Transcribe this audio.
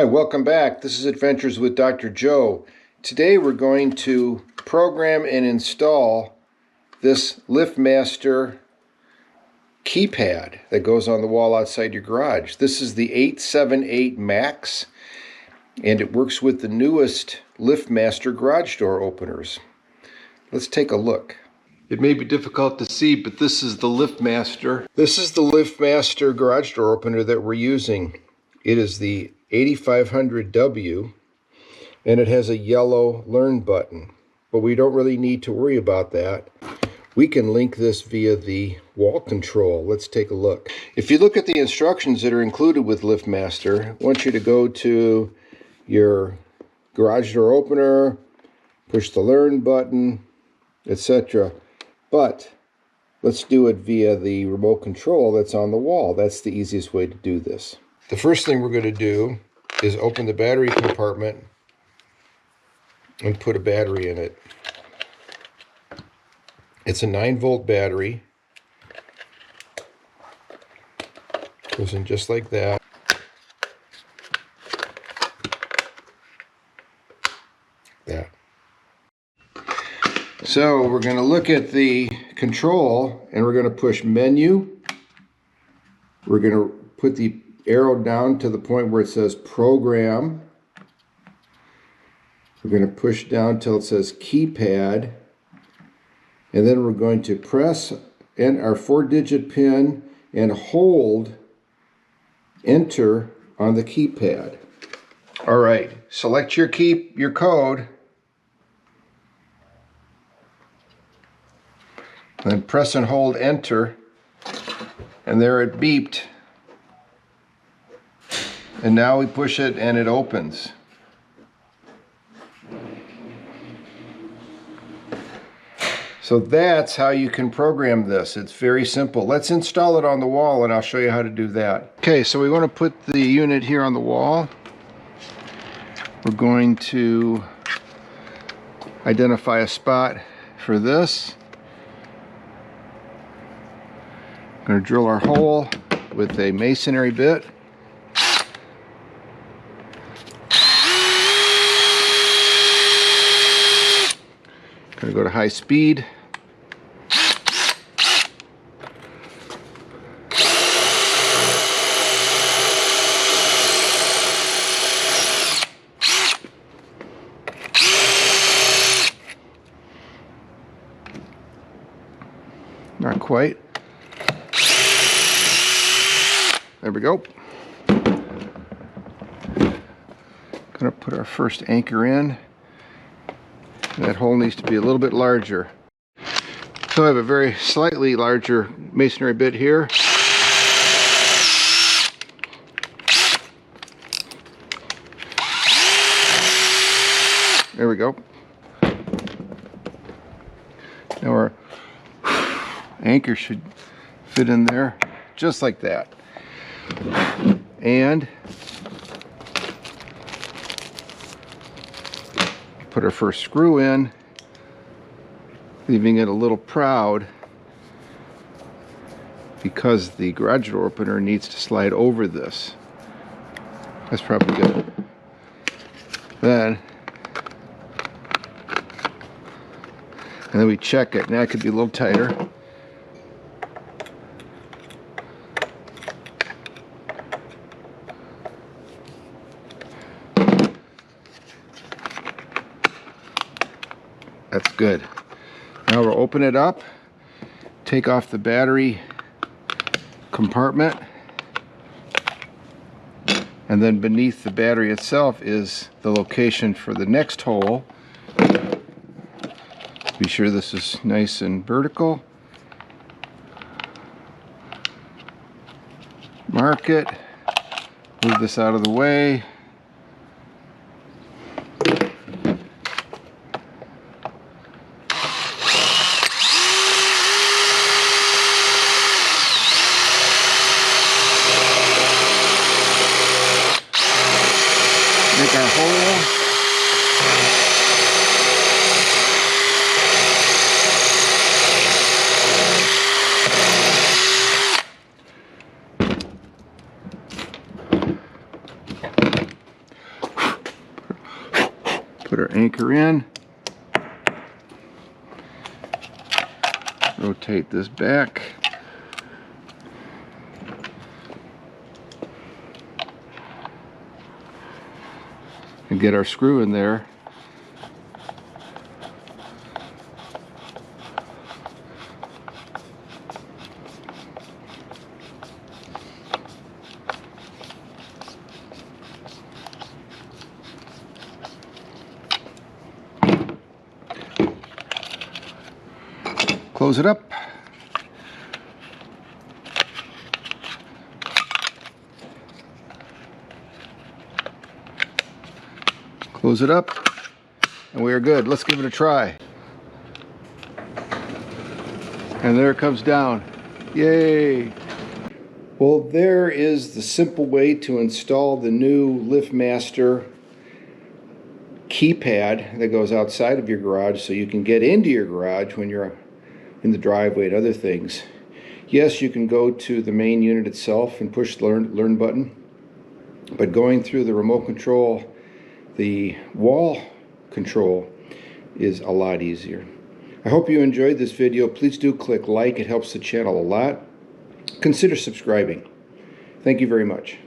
welcome back. This is Adventures with Dr. Joe. Today we're going to program and install this Liftmaster keypad that goes on the wall outside your garage. This is the 878MAX, and it works with the newest Liftmaster garage door openers. Let's take a look. It may be difficult to see, but this is the Liftmaster. This is the Liftmaster garage door opener that we're using. It is the 8500W, and it has a yellow learn button, but we don't really need to worry about that. We can link this via the wall control. Let's take a look. If you look at the instructions that are included with Liftmaster, I want you to go to your garage door opener, push the learn button, etc. But let's do it via the remote control that's on the wall. That's the easiest way to do this. The first thing we're going to do is open the battery compartment and put a battery in it. It's a 9-volt battery. Goes in just like that. So we're going to look at the control, and we're going to push menu. We're going to put the arrow down to the point where it says program. We're going to push down till it says keypad, and then we're going to press in our 4-digit pin and hold enter on the keypad. All right, select your code, then press and hold enter, and there it beeped. And now we push it and it opens. So that's how you can program this. It's very simple. Let's install it on the wall and I'll show you how to do that. Okay, so we want to put the unit here on the wall. We're going to identify a spot for this. We're going to drill our hole with a masonry bit. Going to go to high speed. Not quite. There we go. Going to put our first anchor in. That hole needs to be a little bit larger. So I have a very slightly larger masonry bit here. There we go. Now our anchor should fit in there just like that. And put our first screw in, leaving it a little proud because the garage door opener needs to slide over this. That's probably good. And then we check it. Now it could be a little tighter. That's good. Now we'll open it up, take off the battery compartment, and then beneath the battery itself is the location for the next hole. Be sure this is nice and vertical. Mark it, move this out of the way. Make our hole. anchor in. Rotate this back. And get our screw in there. Close it up. Close it up, and we are good. Let's give it a try. And there it comes down. Yay! Well, there is the simple way to install the new Liftmaster keypad that goes outside of your garage so you can get into your garage when you're in the driveway and other things. Yes, you can go to the main unit itself and push the learn button, but going through the remote control, the wall control, is a lot easier. I hope you enjoyed this video. Please do click like. It helps the channel a lot. Consider subscribing. Thank you very much.